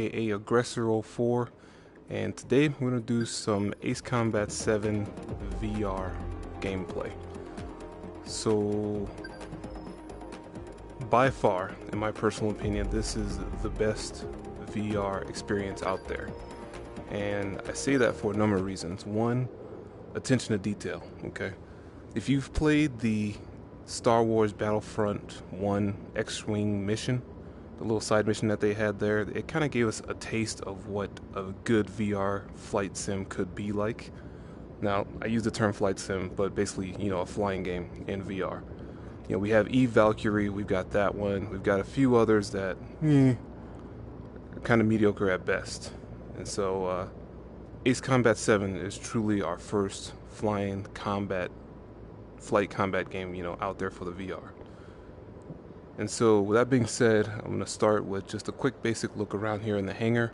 aka Aggressor 04, and today we're going to do some Ace Combat 7 VR gameplay. So, by far, in my personal opinion, this is the best VR experience out there. And I say that for a number of reasons. One, attention to detail, okay? If you've played the Star Wars Battlefront 1 X-Wing mission, the little side mission that they had there, it kind of gave us a taste of what a good VR flight sim could be like. Now, I use the term flight sim, but basically, a flying game in VR. We have Eve Valkyrie, we've got that one, we've got a few others that, are kind of mediocre at best. And so, Ace Combat 7 is truly our first flight combat game, out there for the VR. And so, with that being said, I'm going to start with just a quick basic look around here in the hangar.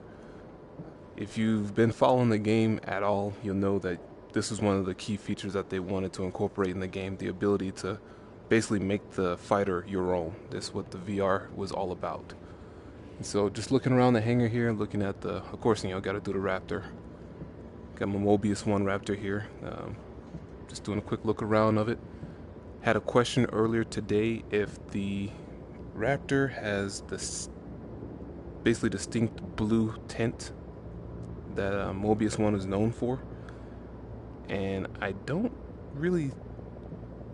If you've been following the game at all, you'll know that this is one of the key features that they wanted to incorporate in the game, the ability to basically make the fighter your own. This is what the VR was all about. And so, just looking around the hangar here, looking at of course, got to do the Raptor. Got my Mobius 1 Raptor here. Just doing a quick look around of it. Had a question earlier today if the Raptor has this basically distinct blue tint that Mobius 1 is known for, and I don't really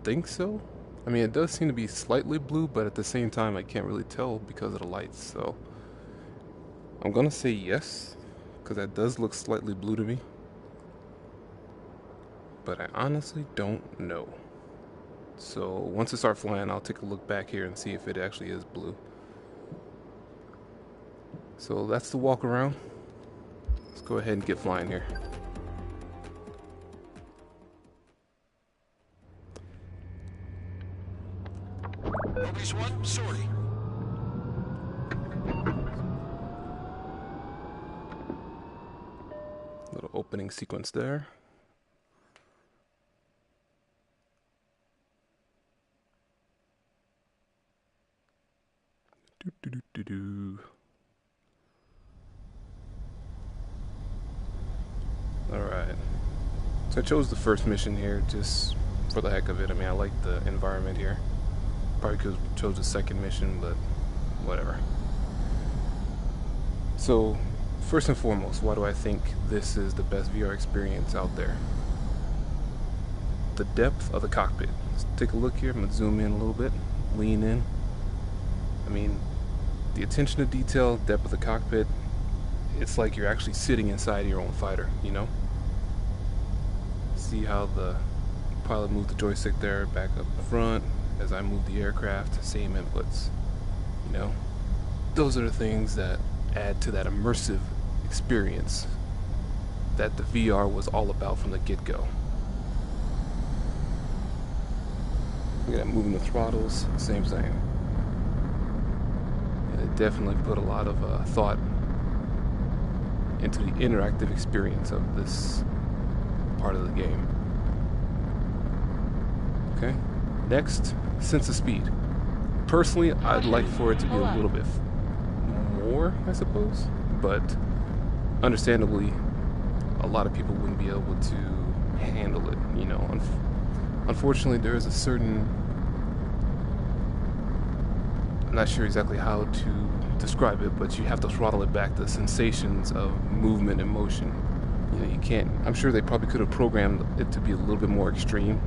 think so. I mean, it does seem to be slightly blue, but at the same time I can't really tell because of the lights, so I'm gonna say yes, because that does look slightly blue to me, but I honestly don't know. So once I start flying, I'll take a look back here and see if it actually is blue. So that's the walk around. Let's go ahead and get flying here. Mobius 1, sorry. Little opening sequence there. Alright, so I chose the first mission here just for the heck of it. I mean, I like the environment here. Probably could have chose the second mission, but whatever. So, first and foremost, why do I think this is the best VR experience out there? The depth of the cockpit. Let's take a look here. I'm going to zoom in a little bit, lean in. I mean, the attention to detail, depth of the cockpit, it's like you're actually sitting inside your own fighter, See how the pilot moved the joystick there, back up the front, as I move the aircraft, same inputs, Those are the things that add to that immersive experience that the VR was all about from the get-go. Look at that, moving the throttles, same thing. It definitely put a lot of thought into the interactive experience of this part of the game. Okay, next, sense of speed. Personally, I'd like for it to be a little bit more, I suppose, but understandably, a lot of people wouldn't be able to handle it, Unfortunately, there is a certain, I'm not sure exactly how to describe it, but you have to throttle it back, the sensations of movement and motion. You can't, I'm sure they probably could have programmed it to be a little bit more extreme,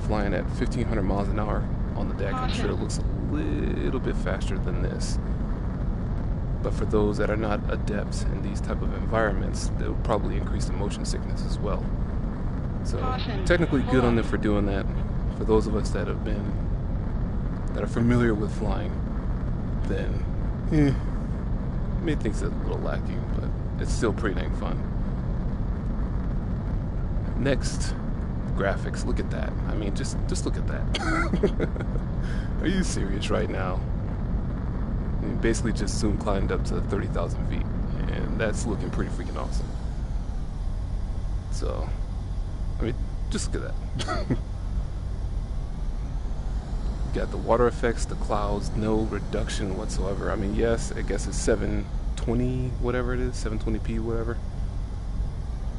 flying at 1,500 miles an hour on the deck. I'm sure it looks a little bit faster than this. But for those that are not adept in these type of environments, they'll probably increase the motion sickness as well. So technically good on them for doing that. For those of us that are familiar with flying, then may think it's a little lacking, but it's still pretty dang fun. Next, graphics. Look at that. I mean, just look at that. Are you serious right now? I mean, basically just soon climbed up to 30,000 feet, and that's looking pretty freaking awesome. So, I mean, just look at that. Got the water effects, the clouds, no reduction whatsoever. I mean, yes, I guess it's 720 720 whatever it is, 720p whatever.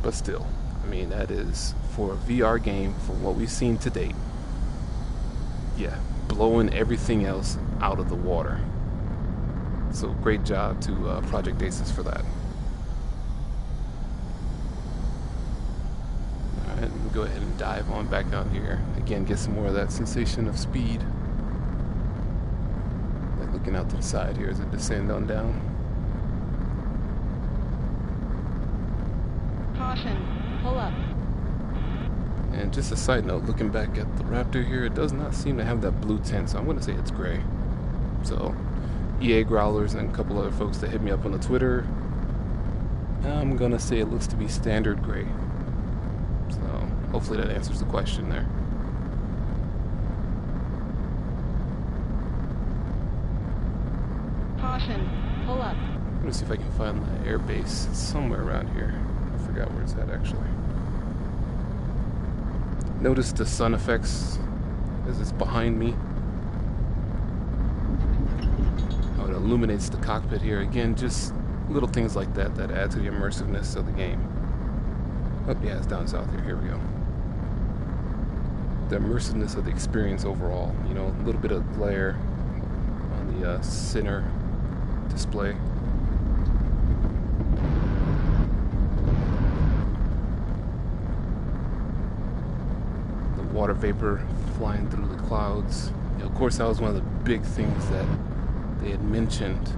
But still, I mean, that is, for a VR game, from what we've seen to date, yeah, blowing everything else out of the water. So great job to Project Aces for that. Alright, we'll go ahead and dive on back out here. Again, get some more of that sensation of speed. Like looking out to the side here as it descends on down. Caution, pull up. And just a side note, looking back at the Raptor here, it does not seem to have that blue tint, so I'm going to say it's gray. So, EA Growlers and a couple other folks that hit me up on the Twitter, I'm going to say it looks to be standard gray. So, hopefully that answers the question there. Caution, pull up. I'm going to see if I can find the air base. It's somewhere around here. I forgot where it's at, actually. Notice the sun effects as it's behind me. How it illuminates the cockpit here. Again, just little things like that that add to the immersiveness of the game. Oh, yeah, it's down south here. Here we go. The immersiveness of the experience overall. You know, a little bit of glare on the center display. Water vapor flying through the clouds. You know, of course, that was one of the big things that they had mentioned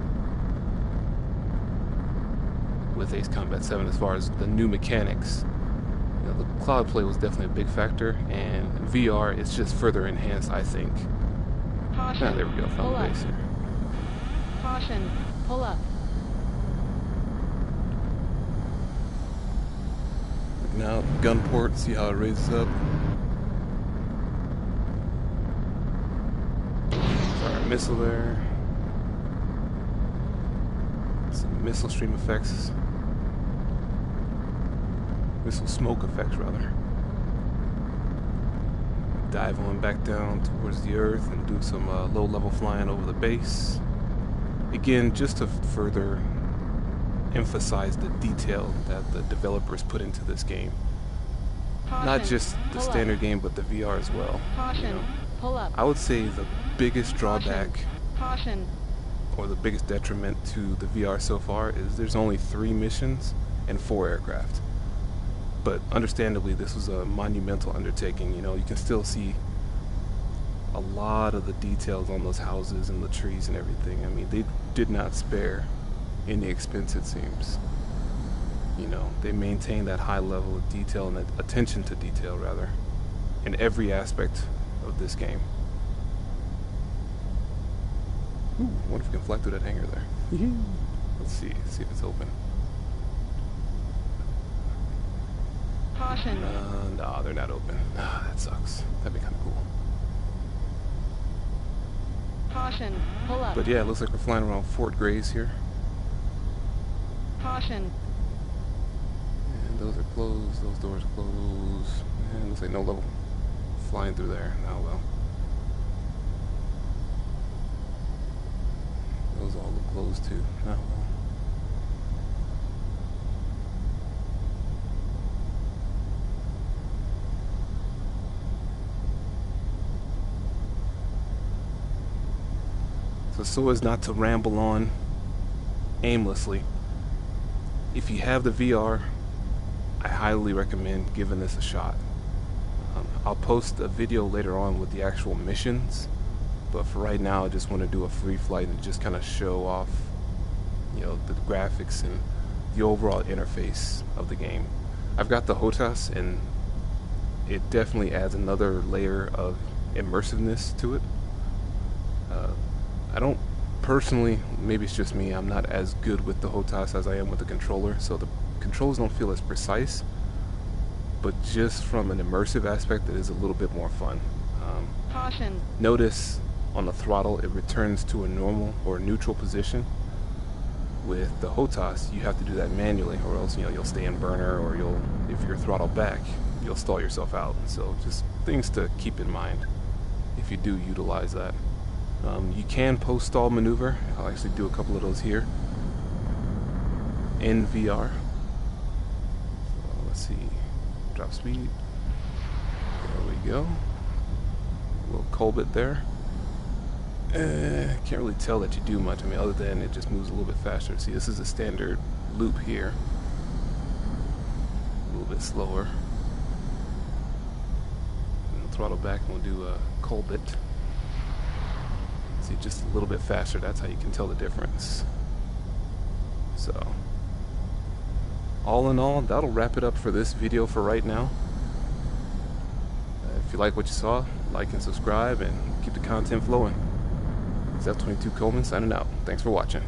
with Ace Combat 7 as far as the new mechanics. You know, the cloud play was definitely a big factor, and VR is just further enhanced, I think. Caution, Ah, there we go, found the base here. Caution, pull up. Looking out, gun port, see how it raises up. Missile there. Some missile stream effects. Missile smoke effects, rather. Dive on back down towards the earth and do some low-level flying over the base. Again, just to further emphasize the detail that the developers put into this game. Caution, Not just the standard game, but the VR as well. Caution, You know? pull up. I would say the biggest drawback Caution. or the biggest detriment to the VR so far is there's only 3 missions and 4 aircraft. But understandably, this was a monumental undertaking. You know, you can still see a lot of the details on those houses and the trees and everything. I mean, they did not spare any expense, it seems. You know, they maintain that high level of detail and attention to detail, rather, in every aspect of this game. Ooh, I wonder if we can fly through that hangar there. Let's see if it's open. Caution. No, they're not open. Ah, that sucks. That'd be kind of cool. Caution, pull up. But yeah, it looks like we're flying around Fort Grays here. Caution. And those are closed, those doors are closed. And looks like no level flying through there. Oh well. Those all look closed too. Oh well. So as not to ramble on aimlessly, if you have the VR, I highly recommend giving this a shot. I'll post a video later on with the actual missions, but for right now I just want to do a free flight and just kind of show off, you know, the graphics and the overall interface of the game. I've got the HOTAS, and it definitely adds another layer of immersiveness to it. I don't personally, maybe it's just me, I'm not as good with the HOTAS as I am with the controller, so the controls don't feel as precise, but just from an immersive aspect, it is a little bit more fun. Caution. Notice on the throttle, it returns to a normal or neutral position. With the HOTAS, you have to do that manually, or else, you know, you'll stay in burner, or if you're throttled back, you'll stall yourself out. So just things to keep in mind if you do utilize that. You can post-stall maneuver. I'll actually do a couple of those here. in VR. So let's see, drop speed. There we go. A little Cockpit there. Can't really tell that you do much. I mean, other than it just moves a little bit faster. See, this is a standard loop here. A little bit slower. And we'll throttle back and we'll do a Cockpit. See, just a little bit faster. That's how you can tell the difference. So, all in all, that'll wrap it up for this video for right now. If you like what you saw, like and subscribe and keep the content flowing. It's F22 Coleman signing out. Thanks for watching.